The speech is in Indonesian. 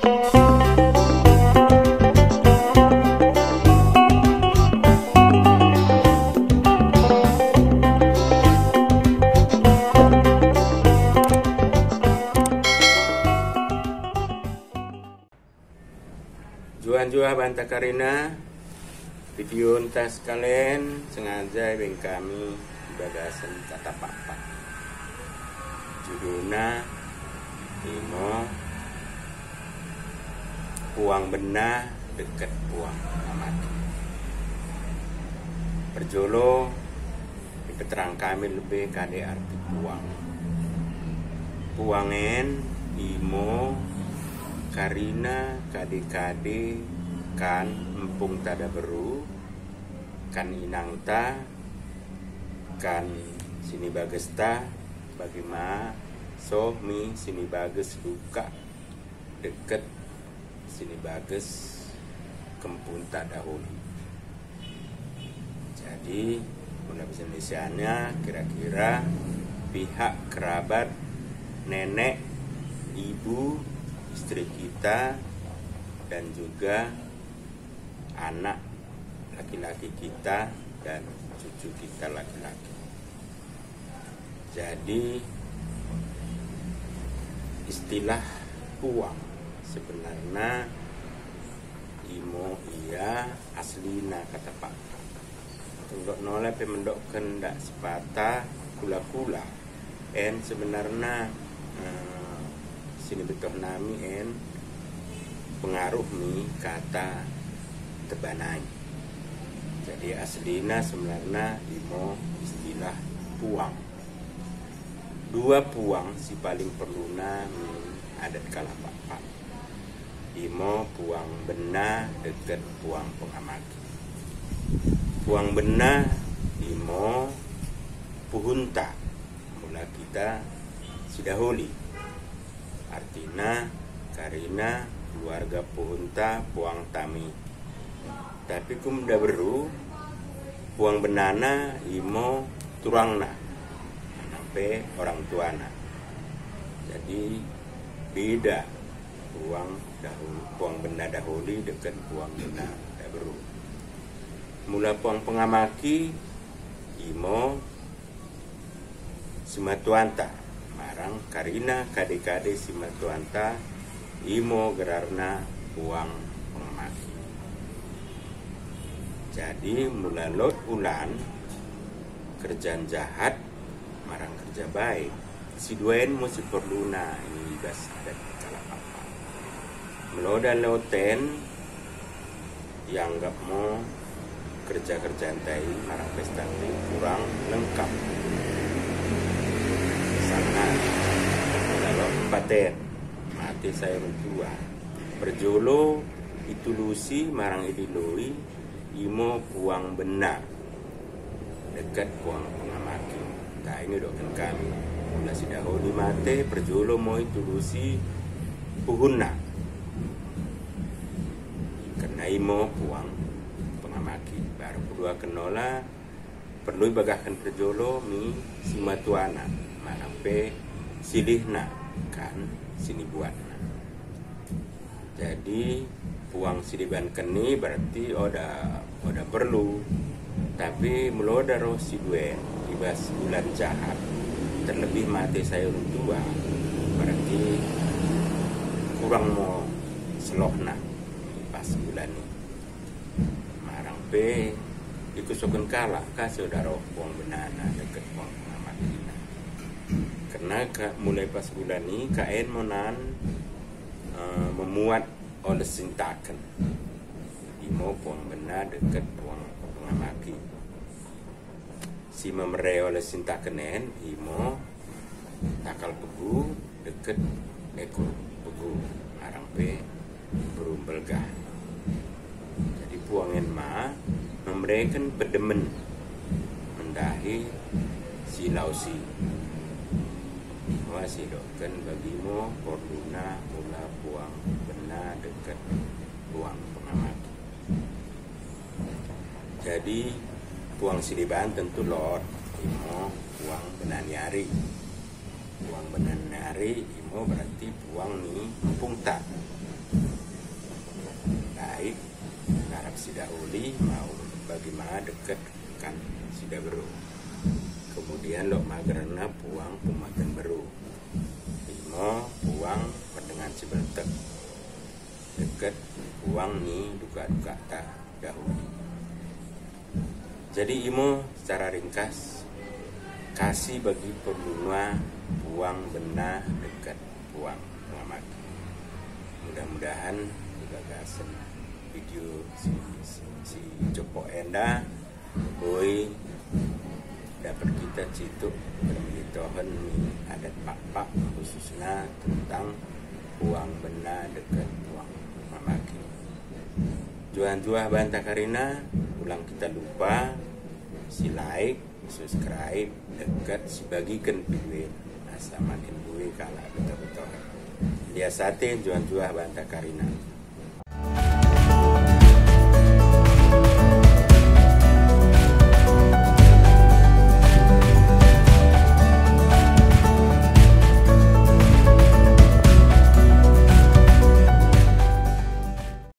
Juan Banta Karina, video entas kalian sengaja beng kami bagasan kata papa. Judulnya Imo puang benah dekat puang amat. Perjolo diketerang kami lebih kade arti puang. Puangen Imo Karina kade-kade kan empung tada beru kan inangta kan sini bagesta bagaimana so mi sini bages duka deket sini bages kempun tada holi. Jadi bahasa Indonesianya kira-kira pihak kerabat nenek, ibu, istri kita dan juga anak laki-laki kita dan cucu kita laki-laki. Jadi istilah puang sebenarnya Imo iya aslina kata Pak. Tunggok nolai pemendok kendak sepatah kula-kula en sebenarnya sini betul nami en pengaruh mi kata tebanai. Jadi aslina sebenarnya Imo istilah puang. Dua puang si paling perluna adat kalapapa. Imo puang benah deket puang pengamaki. Puang benah Imo puhunta mula kita sidaholi. Artinya Karina keluarga puhunta puang tami. Tapi kumda beru puang benana Imo turangna sampai orang tuana. Jadi beda puang benda dahuli dekat puang benda beru. Mula puang pengamaki Imo simatuanta marang Karina kade-kade simatuanta Imo gerarna puang pengamaki. Jadi mula lot ulan kerjaan jahat marang kerja baik si duen mesti perluna ini bas adat kalapapa. Meloda loten yang gak mau kerja-kerjaan tai marang pesta kurang lengkap. Sangat kalau paten mati saya mentua berjolo itu lusi marang idiloi Imo puang benar dekat puang pengamaki. Nah ini doken kami mula sidaholi mate berjolo mau itu lusi puhuna karena Imo puang pengamaki baru kedua kenola perlu bagahkan berjolo mi simatuana manape silihna kan sini buatna. Jadi puang siliban keni berarti oda perlu tapi meloda roh si duen ibas bulan jahat terlebih mati saya orang tua berarti kurang mau selohna pas bulan ini marang pe ikusokan kalah kasih saudara puang benana dekat puang pengamaki. Karena mulai pas bulan ini kain monan memuat oleh sintakan Imo puang benar dekat puang pengamaki. Si memerei oleh sintakan Imo takal pegu dekat ekor pegu arang pe berumbelgah. Jadi puangen ma memberikan pedemen mendahi si lausi. Masih doken bagimu porduna mula puang benar dekat puang pengamaki. Jadi puang siliban tentu lor Imo puang benanyari puang benan nari imo berarti puang ni empung tak baik ngarap sida uli mau bagaimana deket kan sida beru. Kemudian dok magerna puang pumakan beru imo puang pendengan Cibeltek deket puang ni duka-duka tak dahulu. Jadi imo secara ringkas kasih bagi pembunuh puang benah dekat puang pengamat. Mudah-mudahan gagasan video si Joko Enda boy dapat kita cituk bermitohan adat pak-pak khususnya tentang puang benah dekat puang pengamat. Juan-juan bantah karina ulang kita lupa si like, subscribe, dekat sebagikan video asa makin gue kalah betul-betul dia satin juan-juan bantah karina.